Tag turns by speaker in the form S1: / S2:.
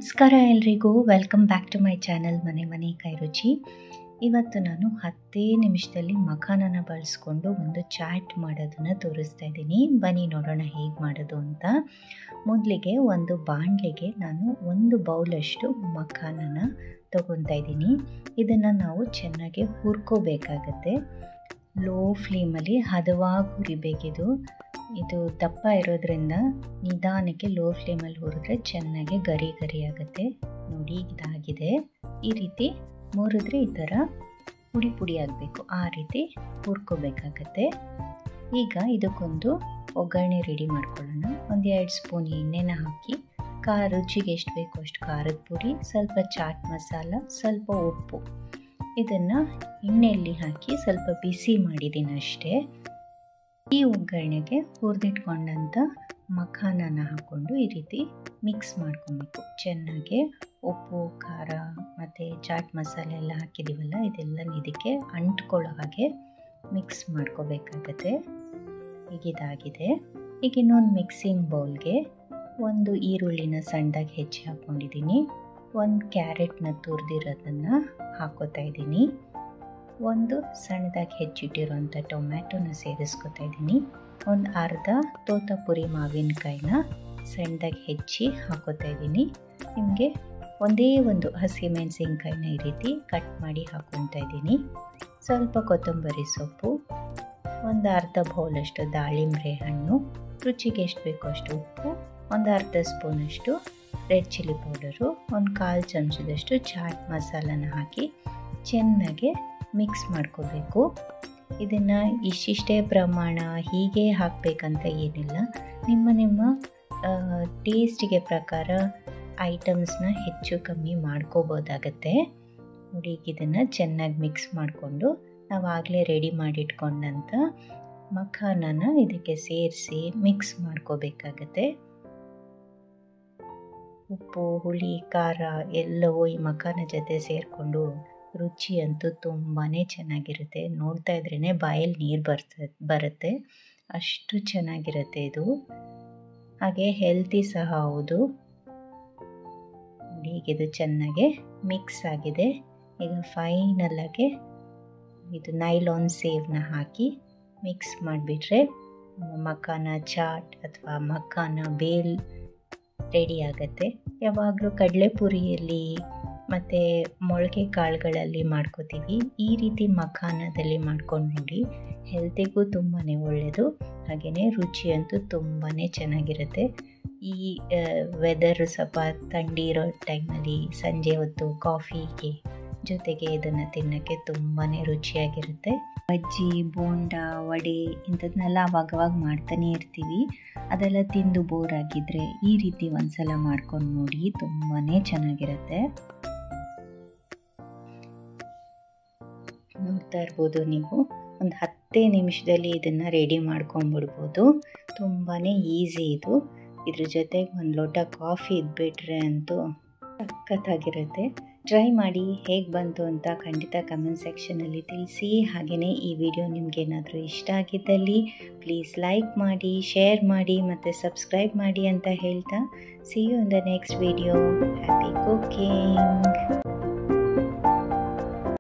S1: ನಮಸ್ಕಾರ ಎಲ್ರಿಗೂ, welcome back to my channel Mane Kai ರುಚಿ. ಇವತ್ತು ನಾನು 10 ನಿಮಿಷದಲ್ಲಿ ಮಖಾನನ ಬಳಸ್ಕೊಂಡು ಒಂದು ಚಾಟ್ ಮಾಡೋದನ್ನು ತೋರಿಸ್ತಾ ಇದ್ದೀನಿ. ಬನ್ನಿ ನೋಡೋಣ ಹೇಗೆ ಮಾಡೋದು ಅಂತ. ಮೊದಲಿಗೆ ಒಂದು ಬಾಣಲೆಗೆ ನಾನು 1 ಬೌಲಷ್ಟು ಮಖಾನನ ತೊಗೊತಾ ಇದ್ದೀನಿ. ಇದನ್ನು ನಾವು ಚೆನ್ನಾಗಿ ಹುರ್ಕೋಬೇಕಾಗತ್ತೆ. ಲೋ ಫ್ಲೇಮಲ್ಲಿ ಹದವಾಗಿ ಹುರಿಬೇಕಿದು. ಇದು ದಪ್ಪ ಇರೋದ್ರಿಂದ ನಿಧಾನಕ್ಕೆ ಲೋ ಫ್ಲೇಮಲ್ಲಿ ಹುರಿದ್ರೆ ಚೆನ್ನಾಗಿ ಗರಿ ಆಗುತ್ತೆ. ನೋಡಿ, ಇದಾಗಿದೆ. ಈ ರೀತಿ ಮುರಿದ್ರೆ ಈ ಥರ ಪುಡಿ ಆಗಬೇಕು. ಆ ರೀತಿ ಹುರ್ಕೋಬೇಕಾಗತ್ತೆ. ಈಗ ಇದಕ್ಕೊಂದು ಒಗ್ಗರಣೆ ರೆಡಿ ಮಾಡ್ಕೊಳ್ಳೋಣ. 1-2 ಸ್ಪೂನ್ ಎಣ್ಣೆನ ಹಾಕಿ, ರುಚಿಗೆ ಎಷ್ಟು ಬೇಕೋ ಅಷ್ಟು ಖಾರದ ಪುಡಿ, ಸ್ವಲ್ಪ ಚಾಟ್ ಮಸಾಲ, ಸ್ವಲ್ಪ ಉಪ್ಪು, ಇದನ್ನು ಎಣ್ಣೆಯಲ್ಲಿ ಹಾಕಿ ಸ್ವಲ್ಪ ಬಿಸಿ ಮಾಡಿದ್ದೀನಿ ಅಷ್ಟೇ. ಈ ಒಗ್ಗರಣೆಗೆ ಹುರಿದಿಟ್ಕೊಂಡಂಥ ಮಖಾನನ ಹಾಕ್ಕೊಂಡು ಈ ರೀತಿ ಮಿಕ್ಸ್ ಮಾಡ್ಕೊಬೇಕು ಚೆನ್ನಾಗಿ. ಉಪ್ಪು, ಖಾರ ಮತ್ತು ಚಾಟ್ ಮಸಾಲೆ ಎಲ್ಲ ಹಾಕಿದ್ದೀವಲ್ಲ, ಇದೆಲ್ಲ ಇದಕ್ಕೆ ಅಂಟ್ಕೊಳ್ಳೋ ಹಾಗೆ ಮಿಕ್ಸ್ ಮಾಡ್ಕೋಬೇಕಾಗತ್ತೆ. ಹೀಗಿದಾಗಿದೆ. ಈಗ ಇನ್ನೊಂದು ಮಿಕ್ಸಿಂಗ್ ಬೌಲ್ಗೆ 1 ಈರುಳ್ಳಿನ ಸಣ್ಣದಾಗಿ ಹೆಚ್ಚಿ ಹಾಕ್ಕೊಂಡಿದ್ದೀನಿ. 1 ಕ್ಯಾರೆಟ್ನ ತುರಿದಿರೋದನ್ನು ಹಾಕೋತಾ ಇದ್ದೀನಿ. 1 ಸಣ್ಣದಾಗಿ ಹೆಚ್ಚಿಟ್ಟಿರೋಂಥ ಟೊಮ್ಯಾಟೊನ ಸೇರಿಸ್ಕೊತಾ ಇದ್ದೀನಿ. 1 ಅರ್ಧ ತೋತಾಪುರಿ ಮಾವಿನಕಾಯಿನ ಸಣ್ಣದಾಗಿ ಹೆಚ್ಚಿ ಹಾಕೋತಾ ಇದ್ದೀನಿ. ನಿಮಗೆ ಒಂದೇ ಒಂದು ಹಸಿಮೆಣಸಿನ್ಕಾಯಿನ ಈ ರೀತಿ ಕಟ್ ಮಾಡಿ ಹಾಕೊತಾ ಇದ್ದೀನಿ. ಸ್ವಲ್ಪ ಕೊತ್ತಂಬರಿ ಸೊಪ್ಪು, 1 ಅರ್ಧ ಬೌಲಷ್ಟು ದಾಳಿಂಬೆ ಹಣ್ಣು, ರುಚಿಗೆ ಎಷ್ಟು ಬೇಕೋ ಅಷ್ಟು ಉಪ್ಪು, 1 ಅರ್ಧ ಸ್ಪೂನಷ್ಟು ರೆಡ್ ಚಿಲ್ಲಿ ಪೌಡರು, 1/4 ಚಮಚದಷ್ಟು ಚಾಟ್ ಮಸಾಲನ ಹಾಕಿ ಚೆನ್ನಾಗಿ ಮಿಕ್ಸ್ ಮಾಡ್ಕೋಬೇಕು. ಇದನ್ನು ಇಷ್ಟಿಷ್ಟೇ ಪ್ರಮಾಣ ಹೀಗೆ ಹಾಕಬೇಕಂತ ಏನಿಲ್ಲ. ನಿಮ್ಮ ಟೇಸ್ಟಿಗೆ ಪ್ರಕಾರ ಐಟಮ್ಸ್ನ ಹೆಚ್ಚು ಕಮ್ಮಿ ಮಾಡ್ಕೋಬೋದಾಗತ್ತೆ. ನೋಡಿ, ಇದನ್ನು ಚೆನ್ನಾಗಿ ಮಿಕ್ಸ್ ಮಾಡಿಕೊಂಡು ನಾವು ಆಗಲೇ ರೆಡಿ ಮಾಡಿಟ್ಕೊಂಡಂಥ ಮಖಾನನ ಇದಕ್ಕೆ ಸೇರಿಸಿ ಮಿಕ್ಸ್ ಮಾಡ್ಕೋಬೇಕಾಗತ್ತೆ. ಉಪ್ಪು, ಹುಳಿ, ಖಾರ ಎಲ್ಲವೂ ಈ ಮಖಾನ ಜೊತೆ ಸೇರಿಕೊಂಡು ರುಚಿ ಅಂತೂ ತುಂಬಾ ಚೆನ್ನಾಗಿರುತ್ತೆ. ನೋಡ್ತಾ ಇದ್ರೇ ಬಾಯಲ್ಲಿ ನೀರು ಬರುತ್ತೆ, ಅಷ್ಟು ಚೆನ್ನಾಗಿರುತ್ತೆ ಇದು. ಹಾಗೆ ಹೆಲ್ತಿ ಸಹ ಹೌದು. ನೋಡಿ, ಇದು ಚೆನ್ನಾಗಿ ಮಿಕ್ಸ್ ಆಗಿದೆ. ಈಗ ಫೈನಲಾಗಿ ಇದು ನೈಲಾನ್ ಸೇವ್ನ ಹಾಕಿ ಮಿಕ್ಸ್ ಮಾಡಿಬಿಟ್ರೆ ಮಖಾನ ಚಾಟ್ ಅಥವಾ ಮಖಾನ ಬೇಲ್ ರೆಡಿ ಆಗುತ್ತೆ. ಯಾವಾಗಲೂ ಕಡಲೆಪುರಿಯಲ್ಲಿ ಮತ್ತು ಮೊಳಕೆ ಕಾಳುಗಳಲ್ಲಿ ಮಾಡ್ಕೋತೀವಿ. ಈ ರೀತಿ ಮಖಾನದಲ್ಲಿ ಮಾಡ್ಕೊಂಡು ನೋಡಿ, ಹೆಲ್ತಿಗೂ ತುಂಬಾ ಒಳ್ಳೆಯದು. ಹಾಗೆಯೇ ರುಚಿ ಅಂತೂ ತುಂಬಾ ಚೆನ್ನಾಗಿರುತ್ತೆ. ಈ ವೆದರ್ ಸ್ವಲ್ಪ ಥಂಡಿ ಇರೋ ಟೈಮಲ್ಲಿ ಸಂಜೆ ಹೊತ್ತು ಕಾಫಿಗೆ ಜೊತೆಗೆ ಇದನ್ನು ತಿನ್ನೋಕ್ಕೆ ತುಂಬಾ ರುಚಿಯಾಗಿರುತ್ತೆ. ಬಜ್ಜಿ, ಬೋಂಡ, ವಡೆ ಇಂಥದ್ದನ್ನೆಲ್ಲ ಅವಾಗವಾಗ ಮಾಡ್ತಾನೆ ಇರ್ತೀವಿ. ಅದೆಲ್ಲ ತಿಂದು ಬೋರ್ ಆಗಿದ್ದರೆ ಈ ರೀತಿ ಒಂದ್ಸಲ ಮಾಡ್ಕೊಂಡು ನೋಡಿ, ತುಂಬಾ ಚೆನ್ನಾಗಿರುತ್ತೆ. ನೋಡ್ತಾ ಇರ್ಬೋದು ನೀವು, ಒಂದು 10 ನಿಮಿಷದಲ್ಲಿ ಇದನ್ನು ರೆಡಿ ಮಾಡ್ಕೊಂಬಿಡ್ಬೋದು. ತುಂಬಾ ಈಸಿ ಇದು. ಇದ್ರ ಜೊತೆಗೆ 1 ಲೋಟ ಕಾಫಿ ಇದ್ಬಿಟ್ರೆ ಅಂತೂ ಸಖತ್ತಾಗಿರುತ್ತೆ. ಟ್ರೈ ಮಾಡಿ, ಹೇಗೆ ಬಂತು ಅಂತ ಖಂಡಿತ ಕಮೆಂಟ್ ಸೆಕ್ಷನಲ್ಲಿ ತಿಳಿಸಿ. ಹಾಗೆಯೇ ಈ ವಿಡಿಯೋ ನಿಮಗೇನಾದರೂ ಇಷ್ಟ ಆಗಿದ್ದಲ್ಲಿ ಪ್ಲೀಸ್ ಲೈಕ್ ಮಾಡಿ, ಶೇರ್ ಮಾಡಿ ಮತ್ತು ಸಬ್ಸ್ಕ್ರೈಬ್ ಮಾಡಿ ಅಂತ ಹೇಳ್ತಾ, see you in the next video. Happy cooking.